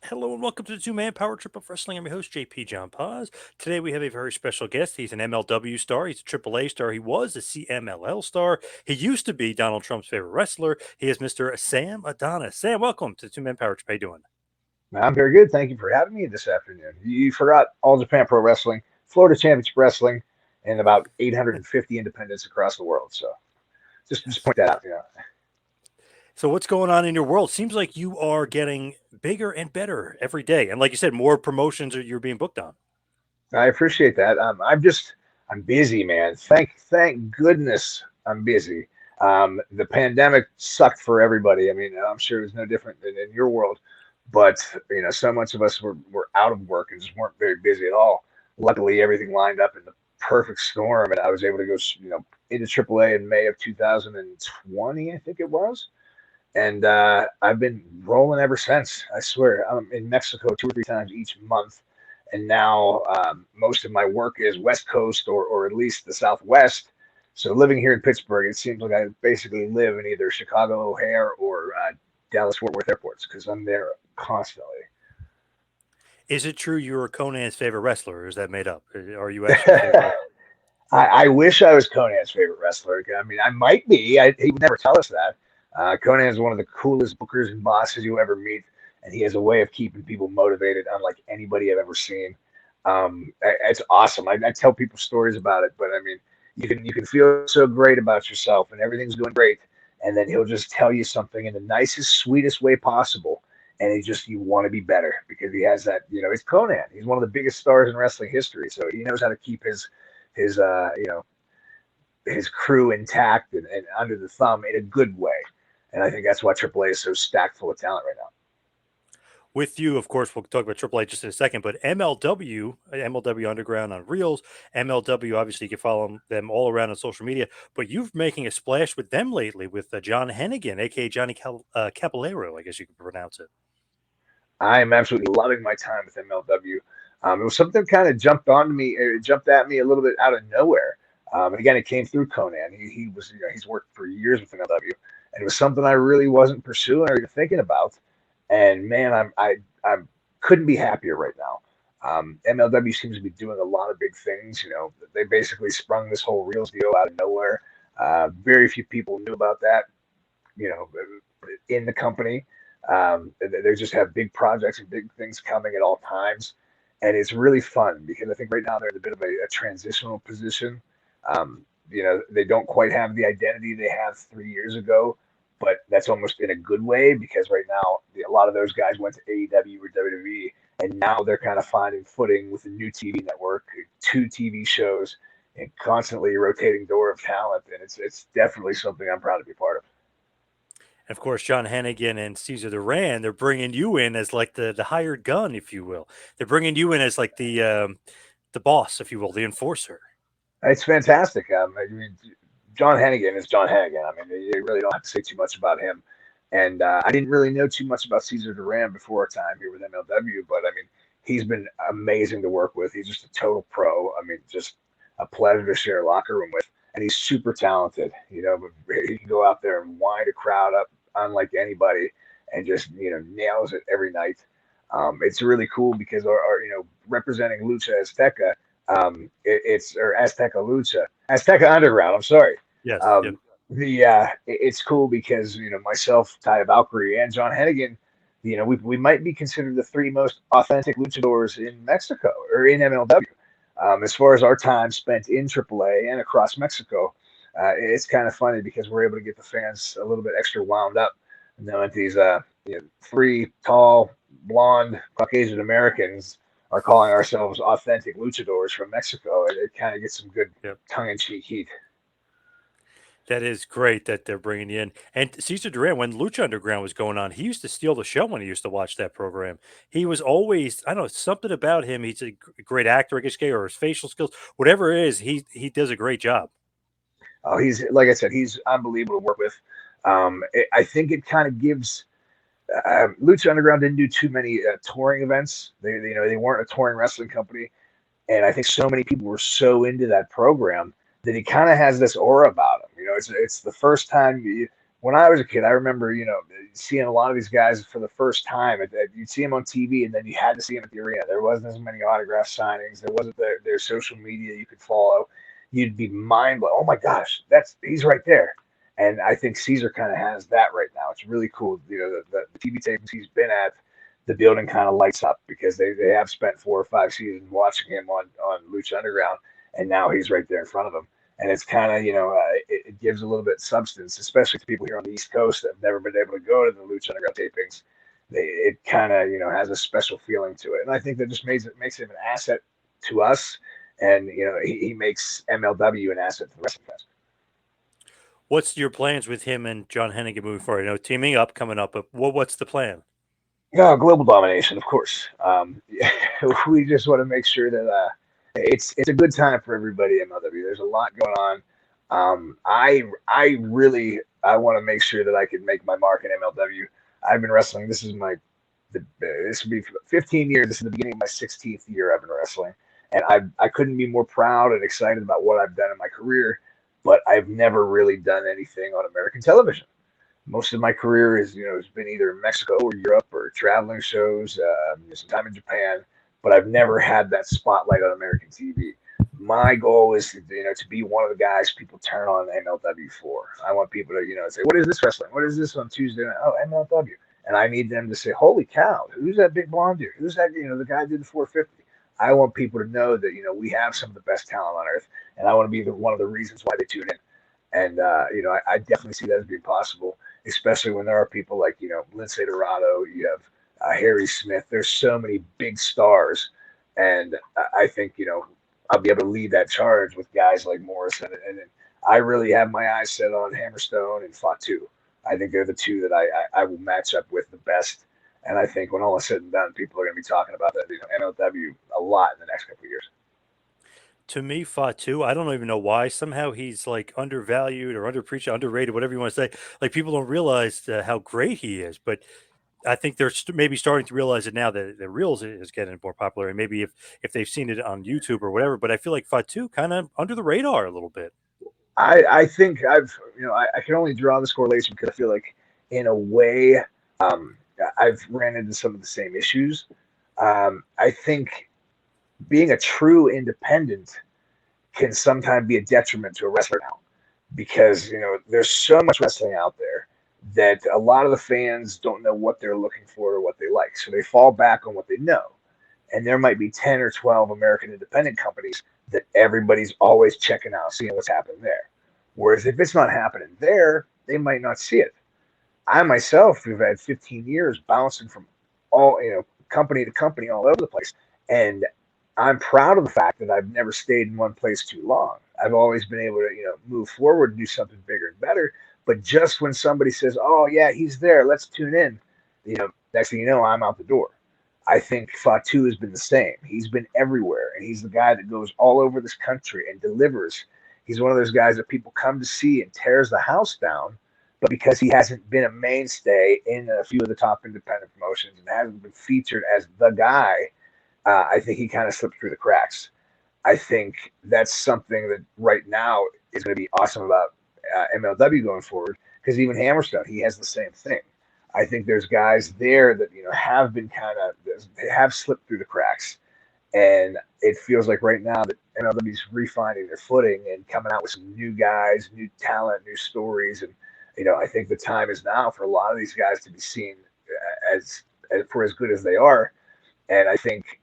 Hello and welcome to the two-man power trip of wrestling. I'm your host, JP John Paz. Today we have a very special guest. He's an MLW star. He's a AAA star. He was a CMLL star. He used to be Donald Trump's favorite wrestler. He is Mr. Sam Adonis. Sam, welcome to the two-man power trip. How you doing? I'm very good. Thank you for having me this afternoon. You forgot All Japan Pro Wrestling, Florida Championship Wrestling, and about 850 independents across the world. So just Yes. point that out. So what's going on in your world? Seems like you are getting bigger and better every day. And like you said, more promotions are you're being booked on. I appreciate that. I'm busy, man. Thank goodness I'm busy. The pandemic sucked for everybody. I mean, I'm sure it was no different than in your world, but so much of us were out of work and just weren't very busy at all. Luckily, everything lined up in the perfect storm, and I was able to go, into AAA in May of 2020, I think it was. And I've been rolling ever since. I swear, I'm in Mexico 2 or 3 times each month, and now most of my work is West Coast or at least the Southwest. So living here in Pittsburgh, it seems like I basically live in either Chicago O'Hare or Dallas Fort Worth airports because I'm there constantly. Is it true you're Conan's favorite wrestler, or is that made up? Are you actually a favorite wrestler? I wish I was Conan's favorite wrestler. I mean, I might be. He would never tell us that. Conan is one of the coolest bookers and bosses you'll ever meet, and he has a way of keeping people motivated, unlike anybody I've ever seen. It's awesome. I tell people stories about it, but I mean, you can feel so great about yourself, and everything's going great, and then he'll just tell you something in the nicest, sweetest way possible, and you want to be better because he has that. It's Conan. He's one of the biggest stars in wrestling history, so he knows how to keep his his crew intact and under the thumb in a good way. And I think that's why AAA is so stacked full of talent right now. With you, of course, we'll talk about Triple H just in a second, but MLW, MLW Underground on Reels, MLW, obviously you can follow them all around on social media, but you're making a splash with them lately with John Hennigan, aka Johnny Caballero, I guess you could pronounce it. I am absolutely loving my time with MLW. It was something kind of jumped on me, it jumped at me a little bit out of nowhere. And again, it came through Conan. He was, he's worked for years with MLW, and it was something I really wasn't pursuing or even thinking about. And man, I couldn't be happier right now. MLW seems to be doing a lot of big things. They basically sprung this whole Reels deal out of nowhere. Very few people knew about that. You know, in the company. They just have big projects and big things coming at all times, and it's really fun because I think right now they're in a bit of a transitional position. They don't quite have the identity they had 3 years ago, but that's almost in a good way because right now a lot of those guys went to AEW or WWE, and now they're kind of finding footing with a new TV network, 2 TV shows, and constantly rotating door of talent, and it's definitely something I'm proud to be part of. And of course, John Hennigan and Cesar Duran, they're bringing you in as like the hired gun, if you will. They're bringing you in as like the boss, if you will, the enforcer. It's fantastic. I mean, John Hennigan is John Hennigan. I mean, you really don't have to say too much about him. And I didn't really know too much about Cesar Duran before our time here with MLW, but I mean, he's been amazing to work with. He's just a total pro. I mean, just a pleasure to share a locker room with. And he's super talented. But he can go out there and wind a crowd up unlike anybody and just, nails it every night. It's really cool because our representing Lucha Azteca, it's or Azteca Lucha, Azteca Underground. I'm sorry. Yes. Yep. Um, it's cool because myself, Ty Valkyrie, and John Hennigan, we might be considered the 3 most authentic luchadors in Mexico or in MLW. As far as our time spent in AAA and across Mexico, it's kind of funny because we're able to get the fans a little bit extra wound up, knowing these 3 tall, blonde, Caucasian Americans are calling ourselves authentic luchadors from Mexico. It kind of gets some good Yep. tongue-in-cheek heat. That is great that they're bringing you in. And Cesar Duran, when Lucha Underground was going on, he used to steal the show when he used to watch that program. He was always, I don't know, something about him. He's a great actor, I guess, or his facial skills, whatever it is, he does a great job. He's like I said, he's unbelievable to work with. I think it kind of gives Lucha Underground didn't do too many touring events. They weren't a touring wrestling company, and I think so many people were so into that program that he kind of has this aura about him. It's the first time when I was a kid, I remember, seeing a lot of these guys for the first time. You'd see them on TV, and then you had to see them at the arena. There wasn't as many autograph signings. There wasn't their social media you could follow. You'd be mind blown. Oh my gosh, he's right there. And I think Cesar kind of has that right now. It's really cool. The TV tapings he's been at, the building kind of lights up because they have spent 4 or 5 seasons watching him on Lucha Underground, and now he's right there in front of them. And it's kind of, it gives a little bit of substance, especially to people here on the East Coast that have never been able to go to the Lucha Underground tapings. It kind of, has a special feeling to it. And I think that just makes him an asset to us. And, he makes MLW an asset to the wrestling fans. What's your plans with him and John Hennigan moving forward? I know teaming up coming up, but what's the plan? Yeah, global domination, of course. We just want to make sure that it's a good time for everybody at MLW. There's a lot going on. I really I want to make sure that I can make my mark in MLW. I've been wrestling. This will be 15 years. This is the beginning of my 16th year I've been wrestling, and I couldn't be more proud and excited about what I've done in my career. But I've never really done anything on American television. Most of my career has been either in Mexico or Europe or traveling shows, some time in Japan, but I've never had that spotlight on American TV. My goal is to be one of the guys people turn on MLW for. I want people to say, what is this wrestling? What is this on Tuesday night? Oh, MLW. And I need them to say, holy cow, who's that big blonde dude? Who's that? The guy who did the 450. I want people to know that we have some of the best talent on earth, and I want to be one of the reasons why they tune in. And I definitely see that as being possible, especially when there are people like Lindsay Dorado, you have Harry Smith. There's so many big stars, and I think I'll be able to lead that charge with guys like Morris, and I really have my eyes set on Hammerstone and Fatu. I think they're the two that I will match up with the best. And I think when all is said and done, people are going to be talking about that MLW a lot in the next couple of years. To me, Fatu, I don't even know why. Somehow he's like undervalued or underappreciated, underrated, whatever you want to say. Like people don't realize how great he is, but I think they're maybe starting to realize it now that the Reels is getting more popular, and maybe if they've seen it on YouTube or whatever. But I feel like Fatu kind of under the radar a little bit. I think I can only draw this correlation because I feel like in a way um, I've ran into some of the same issues. I think being a true independent can sometimes be a detriment to a wrestler now because there's so much wrestling out there that a lot of the fans don't know what they're looking for or what they like, so they fall back on what they know. And there might be 10 or 12 American independent companies that everybody's always checking out, seeing what's happening there. Whereas if it's not happening there, they might not see it. I myself have had 15 years bouncing from all company to company all over the place, and I'm proud of the fact that I've never stayed in one place too long. I've always been able to move forward and do something bigger and better. But just when somebody says, "Oh yeah, he's there, let's tune in," next thing you know, I'm out the door. I think Fatu has been the same. He's been everywhere, and he's the guy that goes all over this country and delivers. He's one of those guys that people come to see and tears the house down, but because he hasn't been a mainstay in a few of the top independent promotions and hasn't been featured as the guy, I think he kind of slipped through the cracks. I think that's something that right now is going to be awesome about MLW going forward because even Hammerstone, he has the same thing. I think there's guys there that have been kind of they have slipped through the cracks, and it feels like right now that MLW's refining their footing and coming out with some new guys, new talent, new stories, and I think the time is now for a lot of these guys to be seen as for as good as they are, and I think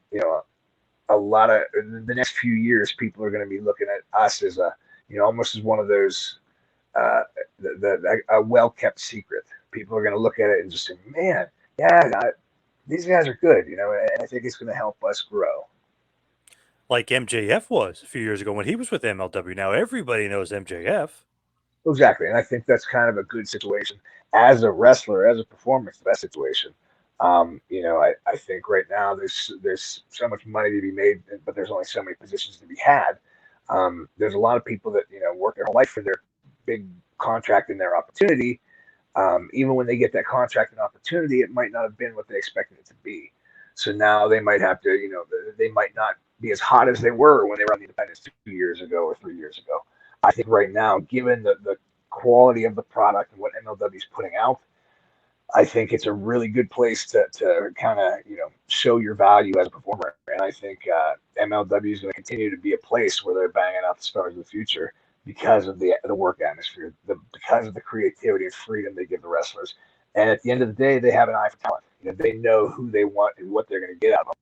a lot of the next few years, people are going to be looking at us as almost as one of those a well kept secret. People are going to look at it and just say, "Man, yeah, these guys are good," and I think it's going to help us grow. Like MJF was a few years ago when he was with MLW. Now everybody knows MJF. Exactly, and I think that's kind of a good situation as a wrestler, as a performer. It's the best situation. I think right now there's so much money to be made, but there's only so many positions to be had. There's a lot of people that work their whole life for their big contract and their opportunity. Even when they get that contract and opportunity, it might not have been what they expected it to be. So now they might have to, they might not be as hot as they were when they were on the independents 2 years ago or 3 years ago. I think right now, given the quality of the product and what MLW is putting out, I think it's a really good place to kind of show your value as a performer. And I think MLW is going to continue to be a place where they're banging out the stars of the future because of the work atmosphere, because of the creativity and freedom they give the wrestlers. And at the end of the day, they have an eye for talent. They know who they want and what they're going to get out of them.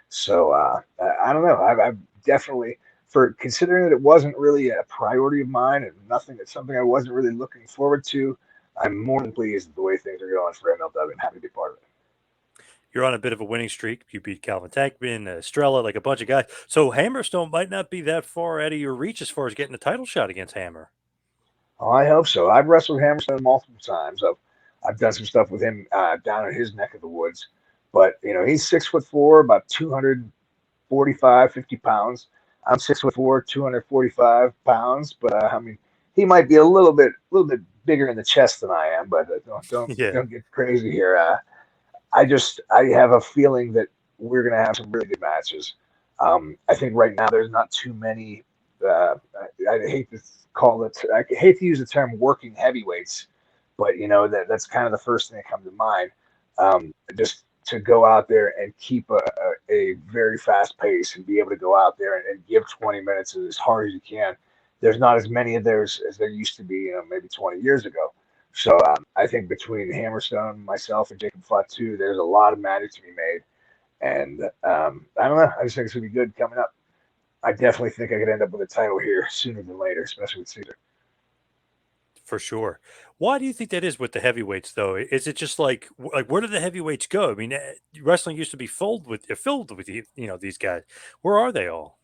So I don't know. I've definitely, for considering that it wasn't really a priority of mine and nothing, it's something I wasn't really looking forward to. I'm more than pleased with the way things are going for MLW and happy to be part of it. You're on a bit of a winning streak. You beat Calvin Tankman, Estrella, like a bunch of guys. So Hammerstone might not be that far out of your reach as far as getting a title shot against Hammer. Oh, I hope so. I've wrestled Hammerstone multiple times. I've done some stuff with him down in his neck of the woods. But he's 6'4", about 245, 50 pounds. I'm 6'4", 245 pounds. But I mean, he might be a little bit bigger in the chest than I am. But Yeah. don't get crazy here. I have a feeling that we're gonna have some really good matches. I think right now there's not too many. I hate to call it. I hate to use the term working heavyweights, but that's kind of the first thing that comes to mind. Just to go out there and keep a very fast pace and be able to go out there and give 20 minutes as hard as you can. There's not as many of those as there used to be, maybe 20 years ago. So I think between Hammerstone, myself, and Jacob Fatu, there's a lot of magic to be made. And I don't know. I just think it's going to be good coming up. I definitely think I could end up with a title here sooner than later, especially with Cesar. For sure. Why do you think that is with the heavyweights, though? Is it just like where do the heavyweights go? I mean, wrestling used to be filled with these guys. Where are they all?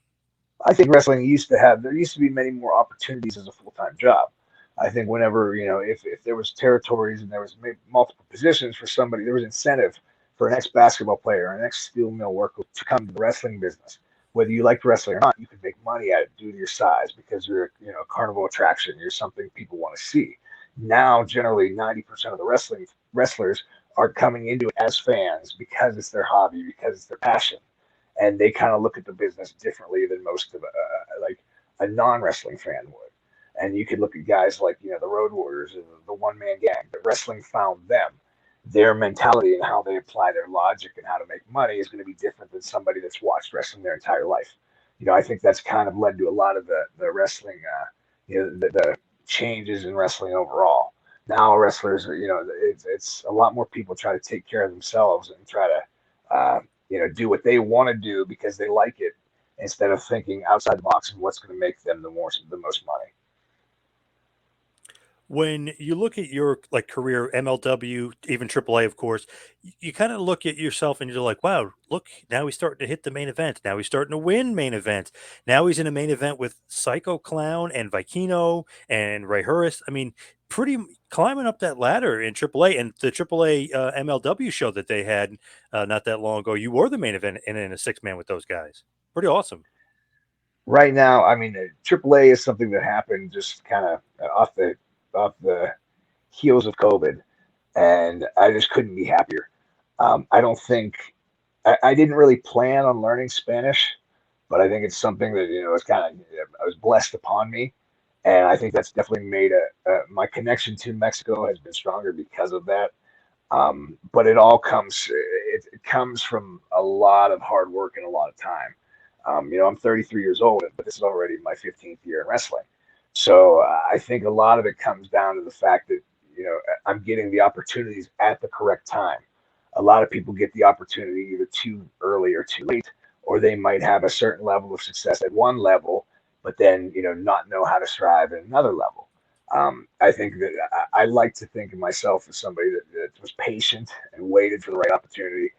I think wrestling there used to be many more opportunities as a full time job. I think whenever, if there was territories and there was maybe multiple positions for somebody, there was incentive for an ex basketball player or an ex steel mill worker to come to the wrestling business. Whether you liked wrestling or not, you could make money at it due to your size because you're, a carnival attraction. You're something people want to see. Now, generally, 90% of the wrestlers are coming into it as fans because it's their hobby, because it's their passion, and they kind of look at the business differently than most of like a non-wrestling fan would. And you could look at guys like the Road Warriors, the one-man gang. But wrestling found them. Their mentality and how they apply their logic and how to make money is going to be different than somebody that's watched wrestling their entire life. I think that's kind of led to a lot of the wrestling, the changes in wrestling overall. Now wrestlers, it's a lot more people try to take care of themselves and try to do what they want to do because they like it instead of thinking outside the box and what's going to make them the most money. When you look at your career, MLW, even AAA, of course, you kind of look at yourself and you're like, wow, look, now he's starting to hit the main event. Now he's starting to win main events. Now he's in a main event with Psycho Clown and Vikingo and Ray Horus. I mean, climbing up that ladder in AAA, and the AAA MLW show that they had not that long ago. You were the main event in a 6-man with those guys. Pretty awesome. Right now, I mean, AAA is something that happened just kind of off the heels of COVID, and I just couldn't be happier. I don't think I didn't really plan on learning Spanish, but I think it's something that it's kind of I was blessed upon me, and I think that's definitely made my connection to Mexico has been stronger because of that. But it comes from a lot of hard work and a lot of time. I'm 33 years old, but this is already my 15th year in wrestling. So I think a lot of it comes down to the fact that I'm getting the opportunities at the correct time. A lot of people get the opportunity either too early or too late, or they might have a certain level of success at one level, but then not know how to strive at another level. I think that I like to think of myself as somebody that was patient and waited for the right opportunity,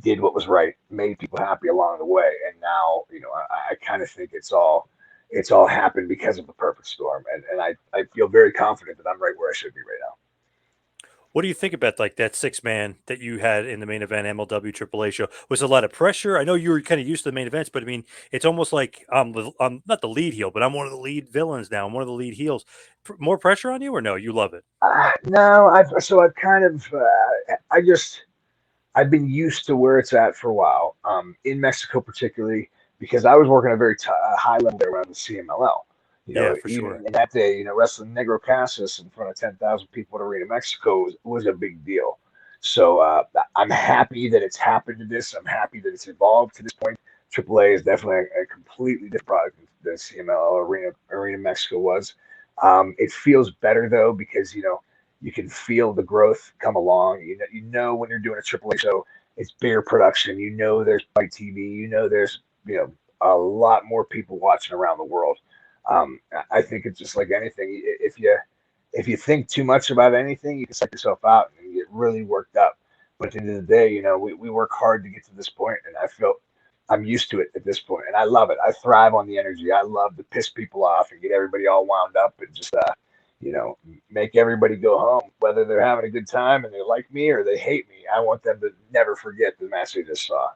did what was right, made people happy along the way, and now I kind of think it's all happened because of the perfect storm, and I feel very confident that I'm right where I should be right now. What do you think about that 6-man that you had in the main event MLW AAA show? Was a lot of pressure? I know you were kind of used to the main events, but I mean, it's almost like I'm not the lead heel, but I'm one of the lead villains now. I'm one of the lead heels. More pressure on you, or no? You love it. No, I've kind of I've been used to where it's at for a while. In Mexico particularly because I was working a very high level there around the CMLL. Yeah, for Even sure. in that day, wrestling Negro Casas in front of 10,000 people at Arena Mexico was a big deal. So I'm happy that it's happened to this. I'm happy that it's evolved to this point. AAA is definitely a completely different product than CMLL Arena Mexico was. It feels better though because you can feel the growth come along. When you're doing a AAA show, it's bigger production. There's fight TV. There's a lot more people watching around the world. I think it's just like anything. If you think too much about anything, you can psych yourself out and get really worked up. But at the end of the day, we work hard to get to this point, and I feel I'm used to it at this point, and I love it. I thrive on the energy. I love to piss people off and get everybody all wound up and just you know, make everybody go home, whether they're having a good time and they like me or they hate me. I want them to never forget the match they just saw.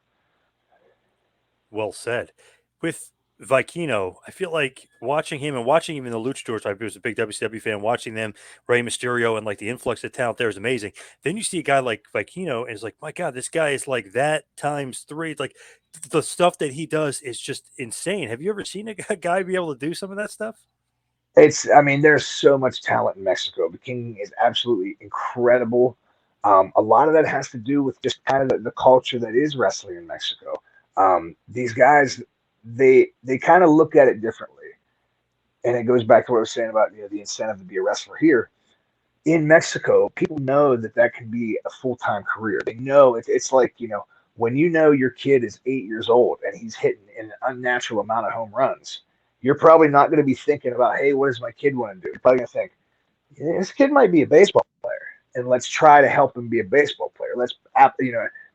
Well said. With Vikingo, I feel like watching him and watching even the Luchadors, I was a big WCW fan, watching them, Rey Mysterio, and like the influx of talent there is amazing. Then you see a guy like Vikingo, and it's like, my God, this guy is like that times three. It's like the stuff that he does is just insane. Have you ever seen a guy be able to do some of that stuff? I mean, there's so much talent in Mexico. The King is absolutely incredible. A lot of that has to do with just kind of the culture that is wrestling in Mexico. These guys, they kind of look at it differently, and it goes back to what I was saying about the incentive to be a wrestler here in Mexico. People know that can be a full time career. They know it's like when your kid is 8 years old and he's hitting an unnatural amount of home runs. You're probably not going to be thinking about, hey, what does my kid want to do? You're probably going to think, yeah, this kid might be a baseball player, and let's try to help him be a baseball player.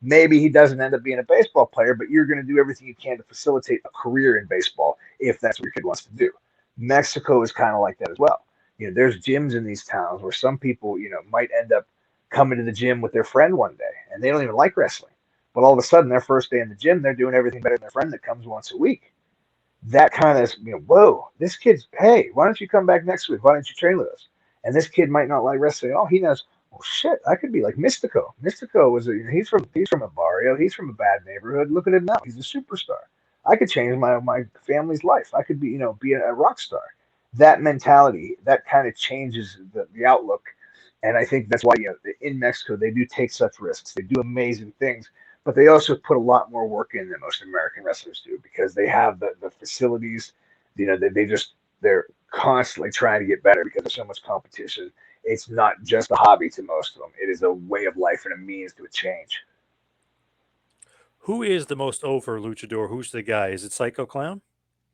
Maybe he doesn't end up being a baseball player, but you're going to do everything you can to facilitate a career in baseball if that's what your kid wants to do. Mexico is kind of like that as well. There's gyms in these towns where some people, might end up coming to the gym with their friend one day, and they don't even like wrestling. But all of a sudden, their first day in the gym, they're doing everything better than their friend that comes once a week. That kind of, whoa, this kid's, hey, why don't you come back next week? Why don't you train with us? And this kid might not like wrestling at all. He knows, well, shit, I could be like Mystico. Mystico he's from a barrio. He's from a bad neighborhood. Look at him now. He's a superstar. I could change my family's life. I could be a rock star. That mentality, that kind of changes the outlook. And I think that's why in Mexico they do take such risks. They do amazing things, but they also put a lot more work in than most American wrestlers do because they have the facilities. They're constantly trying to get better because there's so much competition. It's not just a hobby to most of them. It is a way of life and a means to a change. Who is the most over luchador? Who's the guy? Is it Psycho Clown?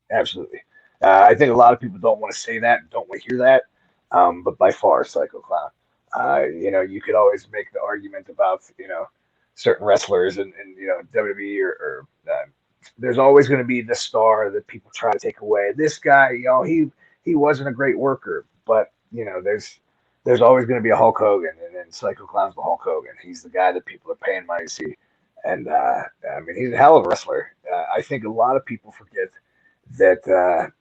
Absolutely. I think a lot of people don't want to say that, don't want to hear that, but by far, Psycho Clown. You could always make the argument about certain wrestlers and WWE or there's always going to be the star that people try to take away. This guy, he wasn't a great worker, but there's always going to be a Hulk Hogan, and then Psycho Clown's the Hulk Hogan. He's the guy that people are paying money to see, and I mean he's a hell of a wrestler. I think a lot of people forget that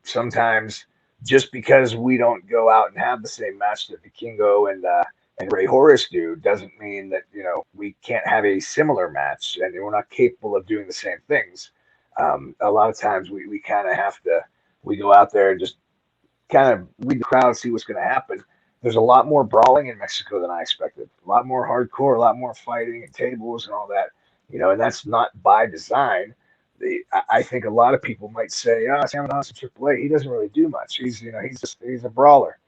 sometimes just because we don't go out and have the same match that Vikingo and Ray Horus do doesn't mean that we can't have a similar match and we're not capable of doing the same things. A lot of times we kind of have to we go out there and just kind of read the crowd and see what's going to happen. There's a lot more brawling in Mexico than I expected. A lot more hardcore, a lot more fighting and tables and all that. And that's not by design. I think a lot of people might say, "Oh, Sam Adonis in AAA, he doesn't really do much. He's a brawler."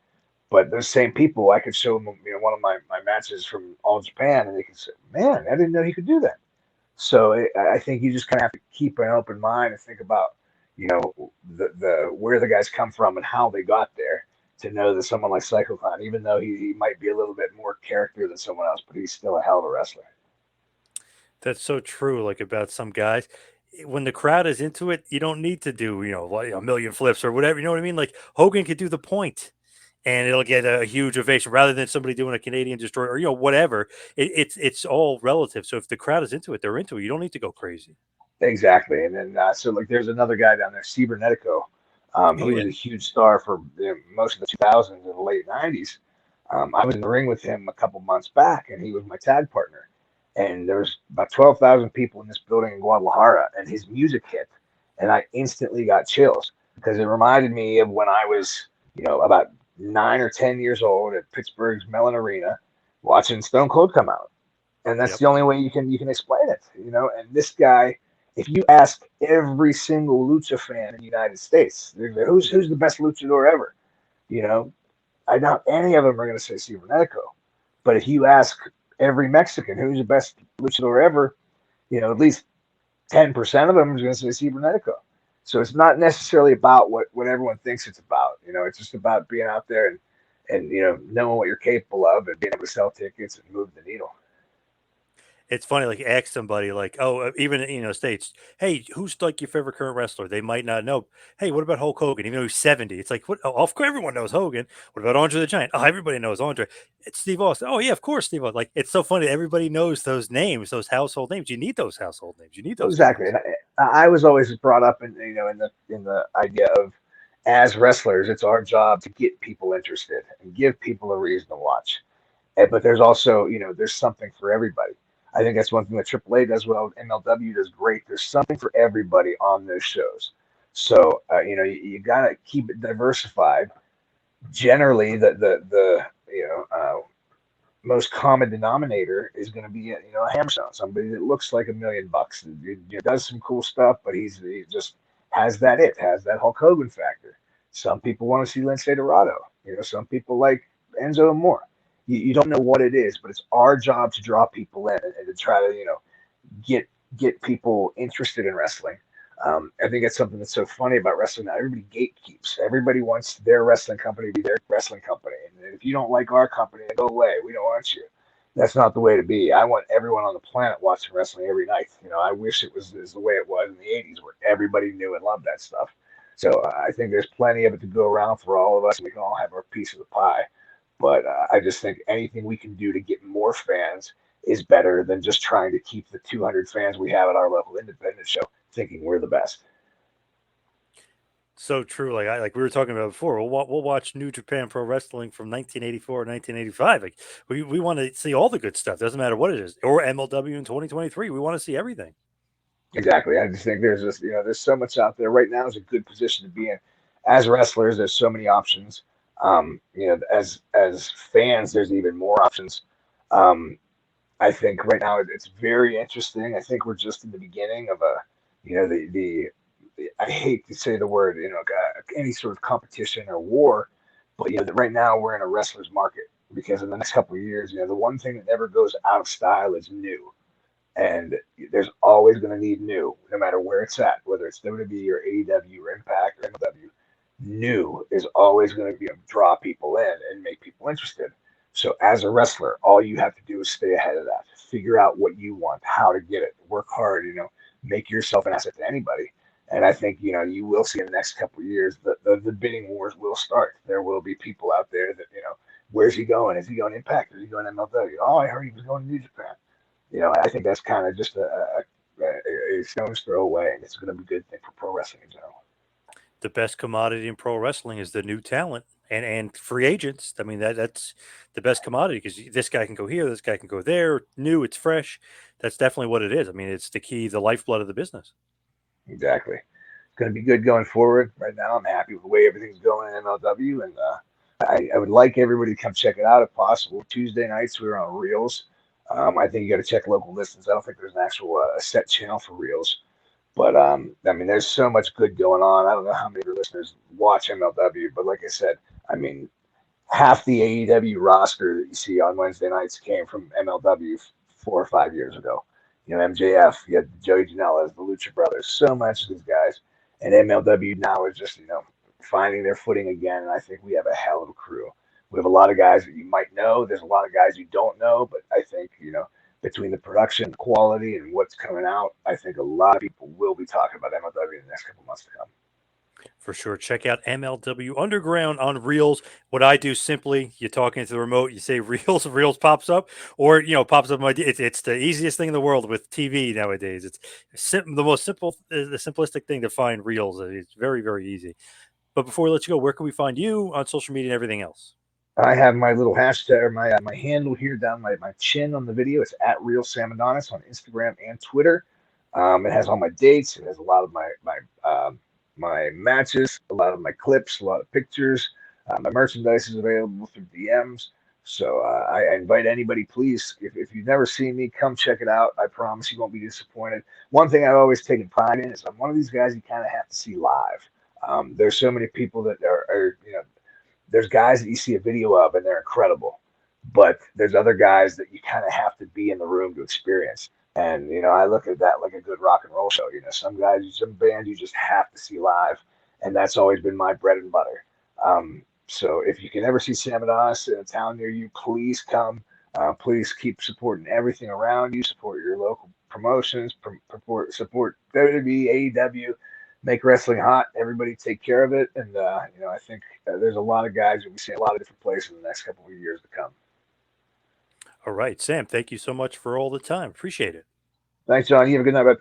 But those same people, I could show them, one of my matches from All Japan, and they could say, "Man, I didn't know he could do that." So I think you just kind of have to keep an open mind and think about, the where the guys come from and how they got there to know that someone like Psycho Clown, even though he might be a little bit more character than someone else, but he's still a hell of a wrestler. That's so true. Like about some guys, when the crowd is into it, you don't need to do like a million flips or whatever. You know what I mean? Like Hogan could do the point, and it'll get a huge ovation rather than somebody doing a Canadian destroyer or whatever. It's all relative. So if the crowd is into it, they're into it. You don't need to go crazy. Exactly. And then so like there's another guy down there, Cibernetico. Oh He was yeah. a huge star for most of the 2000s and the late 90s. I was in the ring with him a couple months back, and he was my tag partner. And there was about 12,000 people in this building in Guadalajara, and his music hit, and I instantly got chills. because it reminded me of when I was, about 9 or 10 years old at Pittsburgh's Mellon Arena, watching Stone Cold come out, and that's Yep. the only way you can explain it. And this guy, if you ask every single lucha fan in the United States, who's the best luchador ever, you know, I doubt any of them are going to say Cibernetico. But if you ask every Mexican who's the best luchador ever, at least 10% of them is going to say Cibernetico. So it's not necessarily about what everyone thinks it's about. It's just about being out there and knowing what you're capable of and being able to sell tickets and move the needle. It's funny, like ask somebody, like, oh, even states, hey, who's like your favorite current wrestler? They might not know. Hey, what about Hulk Hogan? Even though he's 70, it's like, what? Oh, of course, everyone knows Hogan. What about Andre the Giant? Oh, everybody knows Andre. It's Steve Austin. Oh yeah, of course, Steve Austin. Like, it's so funny. Everybody knows those names, those household names. You need those household names. You need Well, those exactly. guys. And I was always brought up in the idea of, as wrestlers, it's our job to get people interested and give people a reason to watch. But there's also, there's something for everybody. I think that's one thing that AAA does well. MLW does great. There's something for everybody on those shows. So, you got to keep it diversified. Generally, most common denominator is going to be a Hammerstone, somebody that looks like $1,000,000, does some cool stuff, but he just has that Hulk Hogan factor. Some people want to see Lince Dorado. Some people like Enzo and more. You don't know what it is, but it's our job to draw people in and to try to get get people interested in wrestling. I think that's something that's so funny about wrestling now. Everybody gatekeeps. Everybody wants their wrestling company to be their wrestling company. And if you don't like our company, then go away. We don't want you. That's not the way to be. I want everyone on the planet watching wrestling every night. I wish it was the way it was in the 80s where everybody knew and loved that stuff. So I think there's plenty of it to go around for all of us. And we can all have our piece of the pie. But I just think anything we can do to get more fans is better than just trying to keep the 200 fans we have at our local independent show thinking we're the best. So true. Like we were talking about before. We'll watch New Japan Pro Wrestling from 1984 or 1985. Like we want to see all the good stuff. Doesn't matter what it is. Or MLW in 2023. We want to see everything. Exactly. I just think there's so much out there. Right now is a good position to be in. As wrestlers, there's so many options. As fans, there's even more options. Um, I think right now it's very interesting. I think we're just in the beginning of I hate to say the word, any sort of competition or war, but right now we're in a wrestler's market because in the next couple of years, the one thing that never goes out of style is new, and there's always going to need new, no matter where it's at, whether it's WWE or AEW or Impact or MLW. New is always going to be draw people in and make people interested. So as a wrestler, all you have to do is stay ahead of that. Figure out what you want, how to get it, work hard, make yourself an asset to anybody. And I think, you will see in the next couple of years the bidding wars will start. There will be people out there that, where's he going? Is he going Impact? Is he going MLW? Oh, I heard he was going to New Japan. I think that's kind of just a stone's throw away, and it's going to be a good thing for pro wrestling in general. The best commodity in pro wrestling is the new talent and free agents. I mean that's the best commodity because this guy can go here, this guy can go there. New, it's fresh. That's definitely what it is. I mean, it's the key, the lifeblood of the business. Exactly. It's going to be good going forward. Right now, I'm happy with the way everything's going in MLW, and I would like everybody to come check it out if possible. Tuesday nights we're on REELZ. I think you got to check local listings. I don't think there's an actual a set channel for REELZ, but I mean, there's so much good going on. I don't know how many of your listeners watch MLW, but like I said, I mean, half the AEW roster that you see on Wednesday nights came from MLW 4 or 5 years ago. MJF, you had Joey Janela's, the Lucha Brothers, so much of these guys. And MLW now is just, finding their footing again. And I think we have a hell of a crew. We have a lot of guys that you might know. There's a lot of guys you don't know, but I think, between the production quality and what's coming out, I think a lot of people will be talking about MLW in the next couple months to come. For sure. Check out MLW Underground on REELZ. What I do simply, you talk into the remote, you say REELZ, REELZ pops up, or pops up my. It's the easiest thing in the world with TV nowadays. It's the most simple, the simplistic thing to find REELZ. It's very, very easy. But before we let you go, where can we find you on social media and everything else? I have my little hashtag or my handle here down my chin on the video. It's at Real Sam Adonis on Instagram and Twitter. It has all my dates. It has a lot of my my matches, a lot of my clips, a lot of pictures. My merchandise is available through DMs. So I invite anybody, please, if you've never seen me, come check it out. I promise you won't be disappointed. One thing I've always taken pride in is I'm one of these guys you kind of have to see live. There's so many people that are, there's guys that you see a video of and they're incredible, but there's other guys that you kind of have to be in the room to experience. And I look at that like a good rock and roll show. Some guys, some bands you just have to see live, and that's always been my bread and butter. So if you can ever see Sam Adonis in a town near you, please come. Please keep supporting everything around you. Support your local promotions. Support WWE, AEW. Make wrestling hot. Everybody take care of it. And I think there's a lot of guys that we see in a lot of different places in the next couple of years to come. All right, Sam, thank you so much for all the time. Appreciate it. Thanks, John. You have a good night, bud.